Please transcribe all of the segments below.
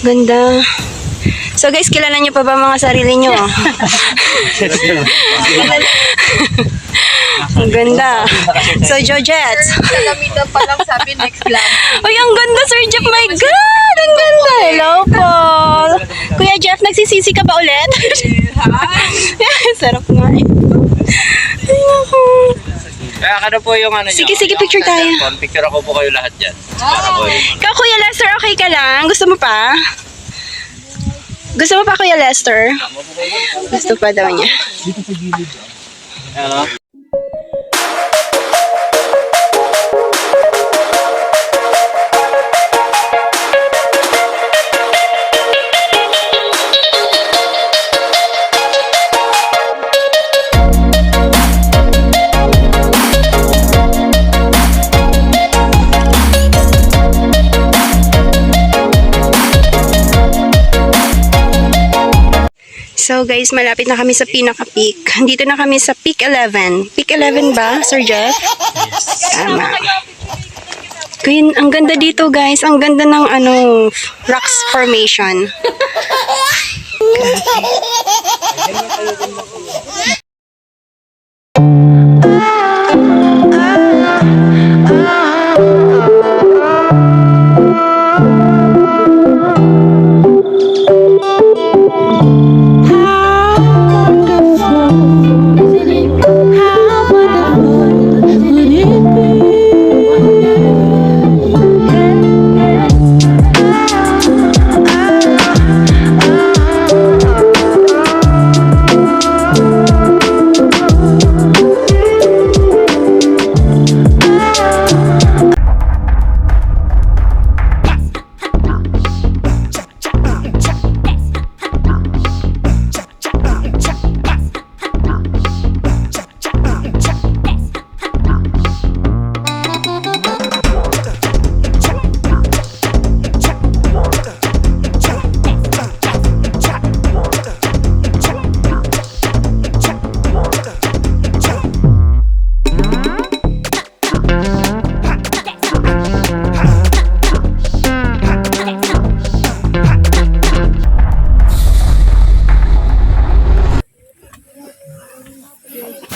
Ganda. So guys, kilala niyo pa ba mga sarili niyo? Ang ganda. So Georgette. Kalamitan pa lang sabi next lang. Uy, ang ganda, Sir Jeff. My God! Ang ganda. Hello, Paul. Kuya Jeff, nagsisisi ka ba ulit? Sarap nga eh. Ay, naku. Kaya ano po yung ano nyo? Sige, picture tayo. Picture ako po kayo lahat dyan. Para po Ikaw, Kuya Lester, okay ka lang? Gusto mo pa? Gusto mo pa, Kuya Lester? Gusto pa daw niya. Ano? So guys, malapit na kami sa pinaka-peak. Dito na kami sa peak 11. Peak 11 ba, Sir Jeff? Tama. Kuya, ang ganda dito guys. Ang ganda ng rocks formation.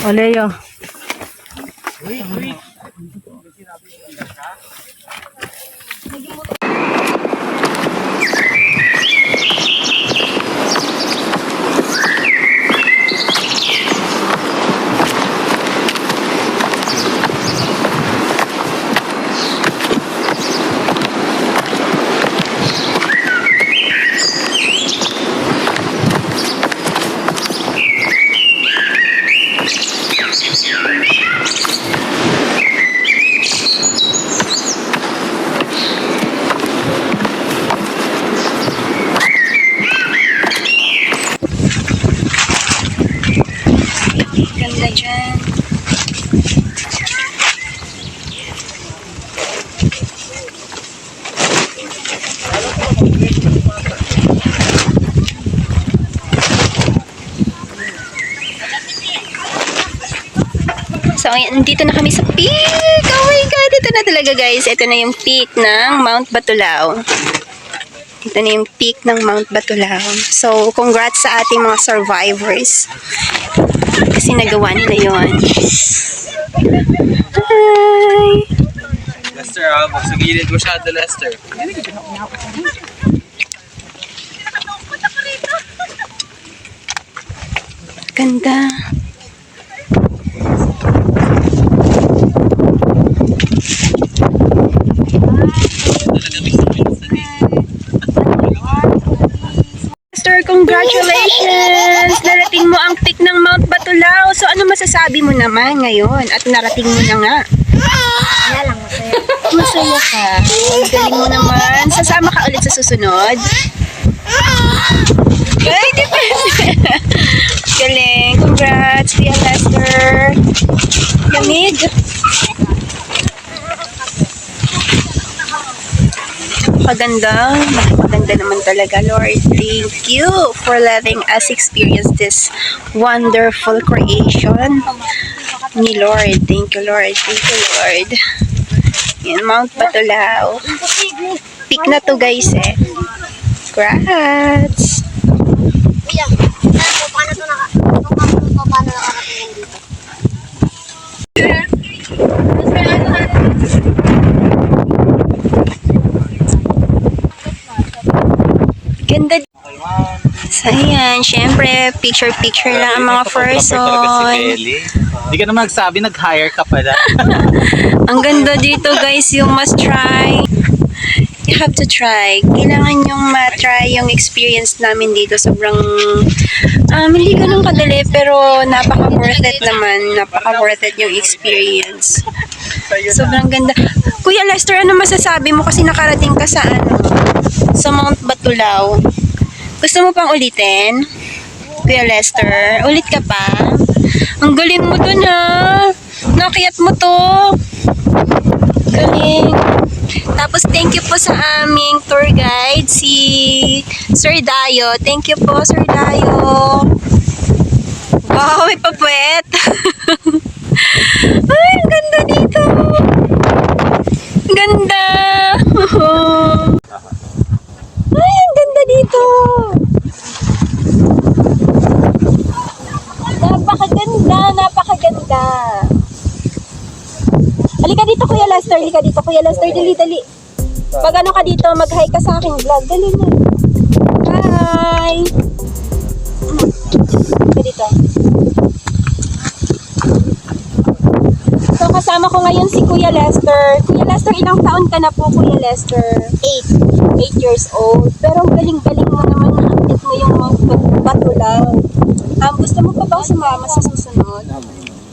O, Leo. Ganda dyan. So, ayan, dito na kami sa peak. Oh my God, ito na talaga guys. Ito na yung peak ng Mount Batulao. Ito na yung peak ng Mount Batulao. So, congrats sa ating mga survivors. Kasi nagawa nila yun. Hi! Lester, sa gilid masyado, Lester. Ganda. Master, congratulations! Narating mo ang peak ng Mount Batulao. So, ano masasabi mo naman ngayon? At narating mo na nga. Wala lang, masaya. Masaya ka. Ang galing mo naman. Sasama ka ulit sa susunod. Ay, depende. Galing. Congrats, Kuya Lester. Lamig. Napakaganda. Napakaganda naman talaga, Lord. Thank you for letting us experience this wonderful creation ni Lord. Thank you, Lord. Thank you, Lord. Yan, Mount Batulao. Peak na to, guys, eh. Congrats! Kuya, paano to paano nakarating dito? Ganda. So, ayan. Syempre, picture-picture lang ang mga person. Hindi ka na magsabi, nag-hire ka pala. Ang ganda dito, guys. You must try. You have to try. Kailangan yung ma-try yung experience namin dito. Sobrang, hindi ganun kadali, pero napaka-worth it naman. Napaka-worth it yung experience. Sobrang ganda. Kuya Lester, ano masasabi mo kasi nakarating ka sa sa Mount Batulao? Gusto mo pang ulitin? Kuya Lester, ulit ka pa? Ang galing mo dun Nakiyat mo to. Galing. Tapos thank you po sa aming tour guide, si Sir Dayo. Thank you po, Sir Dayo. Wow, may papuwet. Ay, ang ganda dito. Ganda. Ay, ang ganda dito. Napakaganda, napakaganda. Halika dito, Kuya Lester. Halika dito, Kuya Lester. Dali, dali. Pag ano ka dito, mag-hi ka sa aking vlog. Dali na. Hi. Halika dito. So, kasama ko ngayon si Kuya Lester. Kuya Lester, ilang taon ka na po, Kuya Lester? 8 years old. Pero ang galing-galing mo naman na akit mo yung Mount Batulao. Gusto mo pa bang sumama sa susunod?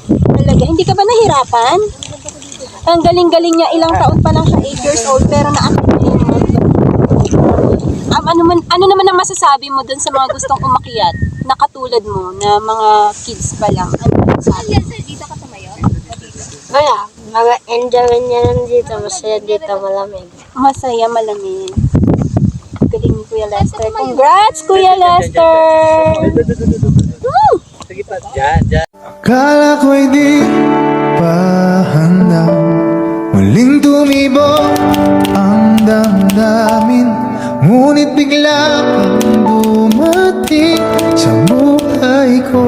Talaga, hindi ka ba nahirapan? Ang galing-galing niya, ilang taon pa lang siya, 8 years old, pero naakit niya yung Mount Batulao. Ano naman ang masasabi mo dun sa mga gustong umakyat na katulad mo, na mga kids pa lang? Ano masasabi? Wala, enjoy niya lang dito. Masaya dito, malamig. Masaya, malamig. Galing ni Kuya Lester. Congrats, Kuya Lester! Woo! Sige pa, dyan. Akala ko'y di pa handa, muling tumibok ang damdamin, ngunit bigla kang dumating sa buhay ko.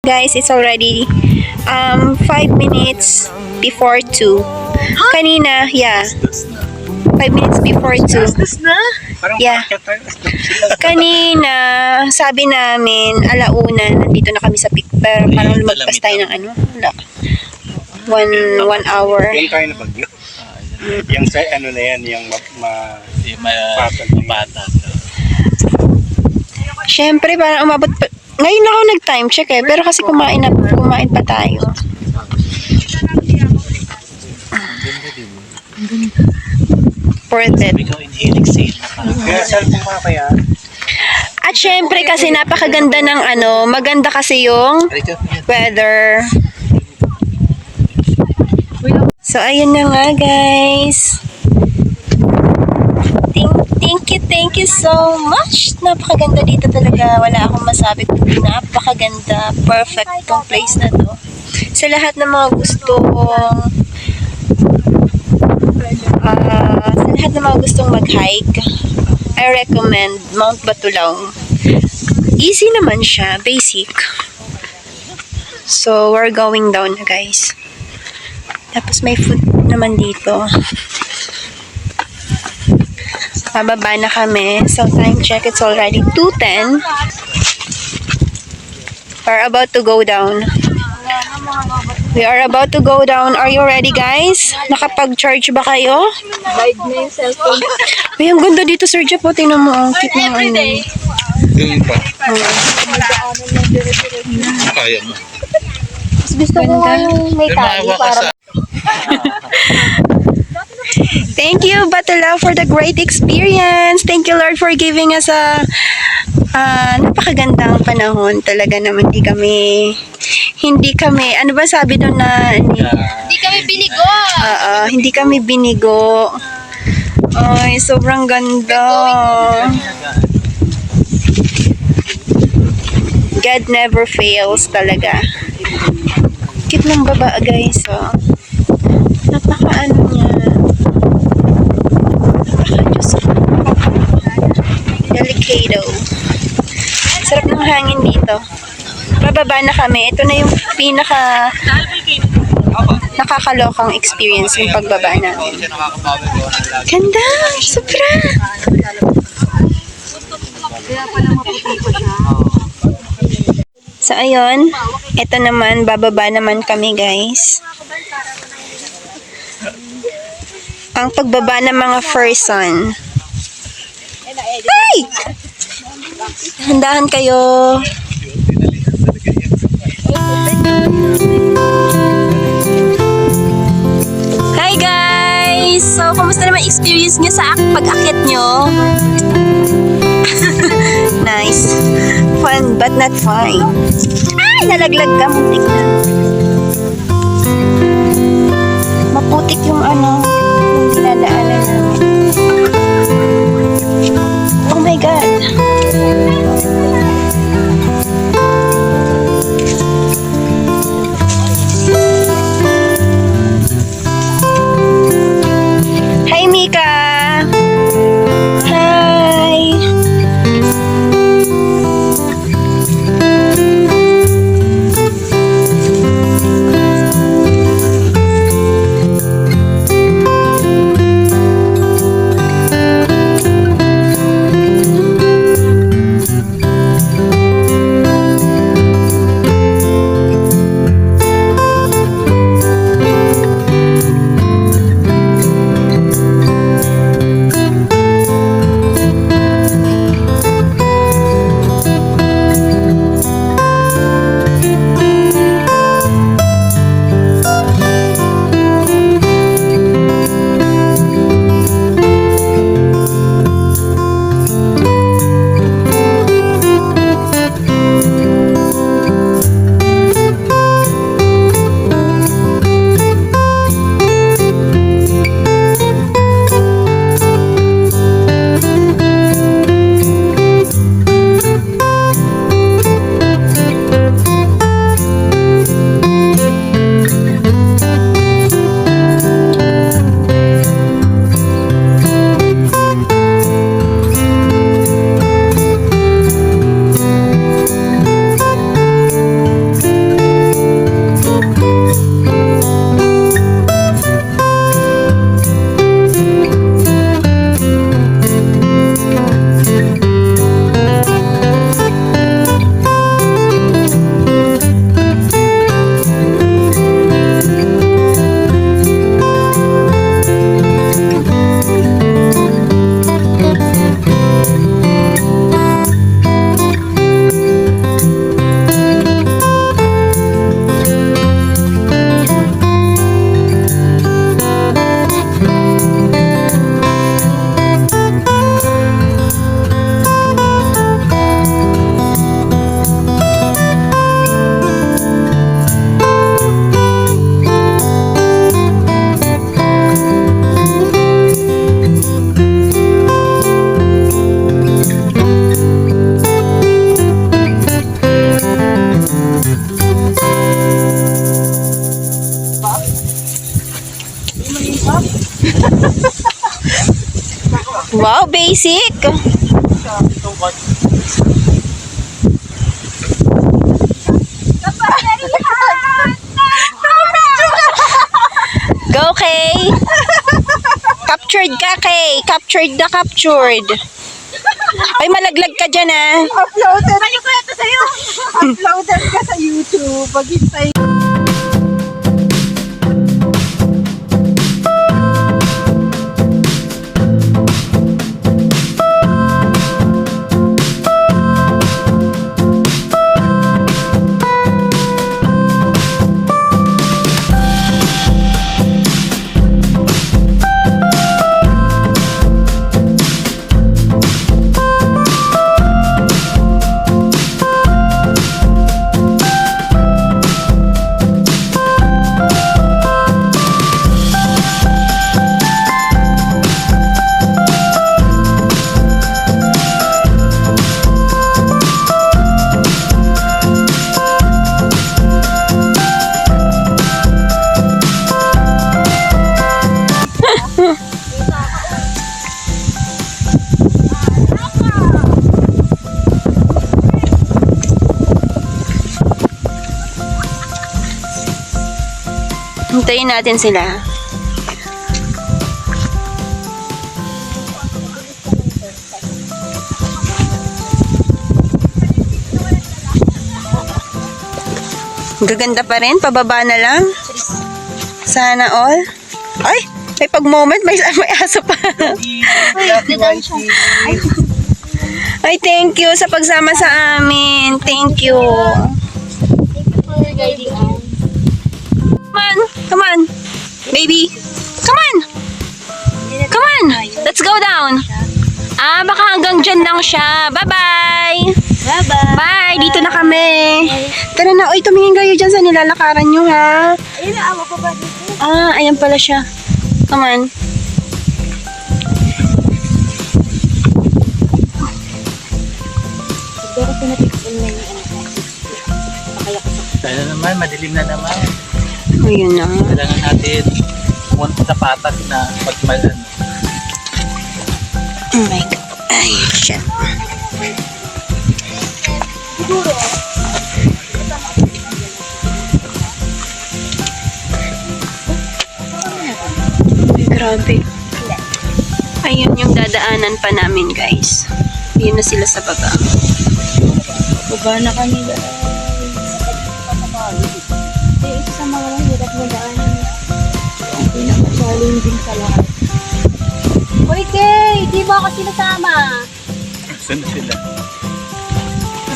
Guys, it's already 5 minutes before 2. Kanina, yeah. 5 minutes before 2. Parang Yeah. Kanina, sabi namin, alauna, nandito na kami sa peak. Pero parang lumagpas tayo ng wala. One hour. Yung kayo na bagyo. Yung sa ano na yan, yung Mapatag. Siyempre, parang umabot pa. Ngayon ako nag-time check pero kasi kumain pa tayo. Worth it. Ikaw inhaling sale na parang. kaya cellphone pa kaya. At syempre kasi napakaganda ng maganda kasi yung weather. So, ayun na nga, guys. Thank you so much. Napakaganda dito talaga. Wala akong masabi kundi napakaganda. Perfect tong place na to. Sa lahat ng mga gustong mag-hike, I recommend Mount Batulao. Easy naman siya, basic. So, we're going down na, guys. Tapos may food naman dito. Pababa na kami. So, time check, it's already 2:10. We're about to go down. Wala na mga We are about to go down. Are you ready, guys? Nakapag-charge ba kayo? Live na yung cellphone. Ay, ang ganda dito, Sir Jeff. O, tingnan mo. Ang cute na ano. Yung pa. Kaya mo. Gusto ko nga yung may tali Maawa ka para sa... Thank you, Batula, for the great experience. Thank you, Lord, for giving us a napakagandang panahon. Talaga naman hindi kami, ano ba sabi doon na, Hindi kami binigo. hindi kami binigo. Ay, sobrang ganda. God never fails talaga. Cute ng baba, guys. Oh. Napaka-ano niya. Napaka-Diyos ko. Delicado. Sarap ng hangin dito. Bababa na kami. Ito na yung pinaka nakakalokang experience yung pagbaba na. Ganda! Sobra! So, ayun. Ito naman, bababa naman kami, guys. Ang pagbaba ng mga person. Hey! Handahan kayo. Hi, guys! So, kumusta naman experience nyo sa pag-akit nyo? Nice. Fun, but not fine. Ay! Nalaglag ka. Muntik na. Maputik yung ano, yung dinadaanan namin. Oh my God. Hi, Mika. Hi. Wow, basic. Go, Kay. Captured ka, Kay. Captured na captured. Ay, malaglag ka dyan, ah. Uploaded ka sa YouTube. Maghintay. Hintayin natin sila. Gaganda pa rin, pababa na lang. Sana all. Ay, may pag-moment, may aso pa. Ay, thank you sa pagsama sa amin. Thank you. Come on, baby. Come on. Come on, let's go down. Baka hanggang dyan lang siya. Bye-bye. Bye-bye. Bye, dito na kami. Tara na, oy, tumingin kayo dyan sa nilalakaran nyo, ha? Ayun, awa ko ba dito? Ayan pala siya. Come on. Pero pinapixel na yung ano. Kaya naman, madilim na naman. Ayun na. Kailangan natin pumunta sa patas na pagmalan. Oh my God. Ay, shit. Ay, grabe. Ayun yung dadaanan pa namin, guys. Ayun na sila sa baba. Baba na kami guys. Ito sa mga hirap na daanan. Ang pinaka-challenging sa lahat. Hoy, Kay! Di ba ako sinasama? Saan na sila?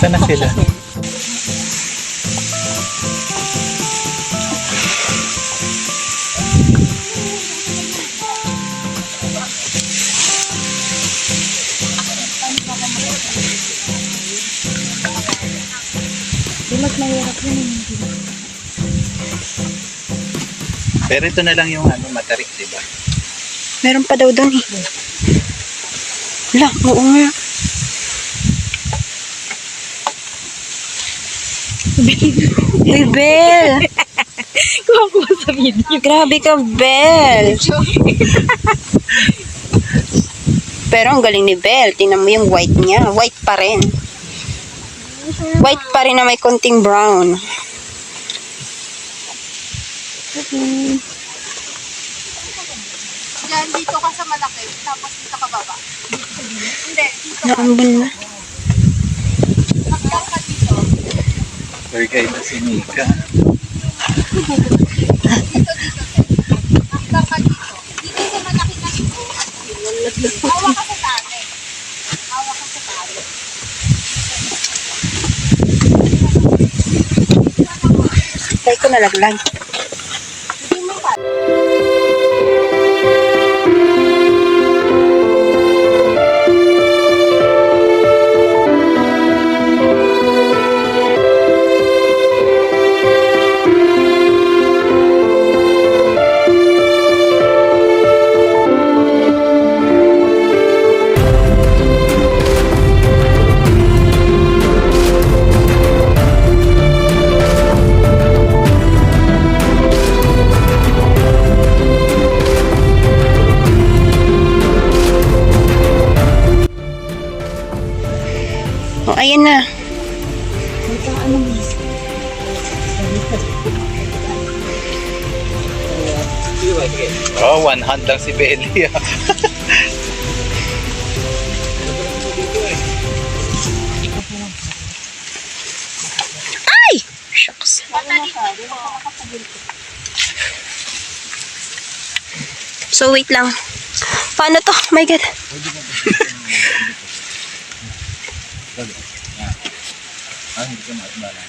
Saan na sila? Di mas mahirap yun. Pero ito na lang yung ano, matarik, diba? Meron pa daw doon, eh. Wala, oo nga. Uy, Bel! Kuha sa video. Grabe ka, Bel! Pero ang galing ni Bel. Tingnan mo yung white niya. White pa rin. White pa rin na may konting brown. Diyan, dito ka sa malaki, tapos dito ka baba. Hindi, dito Naambun na. hanggang ka dito. Tour guide na si Mika. Hanggang ka dito. Dito sa malaki na dito. Hawa ka sa tali. Hawa ka sa tali. Tay ko nalaglag. Hindi mo pa. Oh, ayan na. Oh, one hand lang si Belly. Ay! Shucks. So, wait lang. Paano to? My God. Hindi ka maasmala.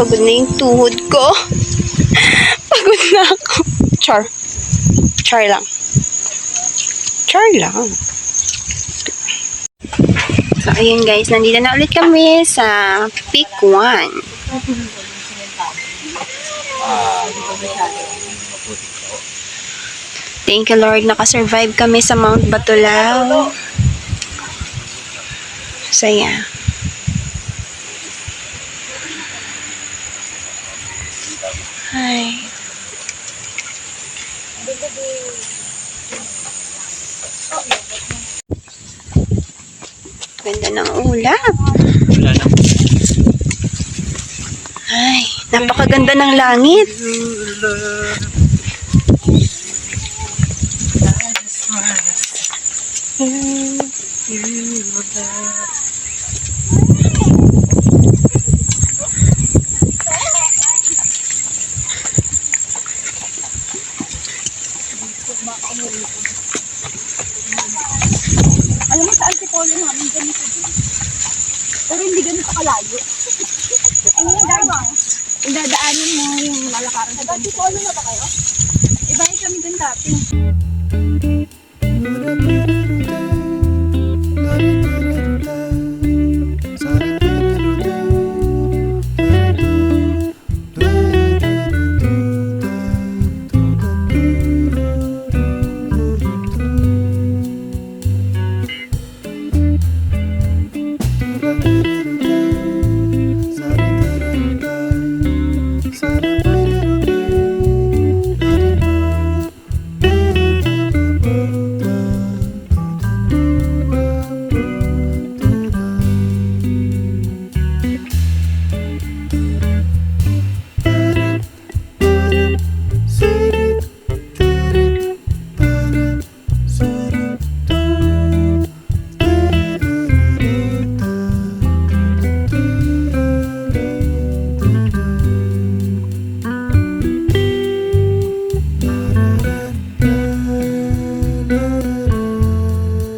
pagod na yung tuhod ko. Pagod na ako. Char. Char lang. Char lang. So, ayun guys, nandito na ulit kami sa Peak 1. Thank you Lord, nakasurvive kami sa Mount Batulao. Saya. Ay. Ganda ng ulap. Wala na. Ay, napakaganda ng langit. Alam mo sa antipolo namin ganito din. Pero hindi ganito kalayo. Ano yung gagawin? Idadaanan mo yung lalakaran sa antipolo na ba kayo? Ibahin kami dun dati.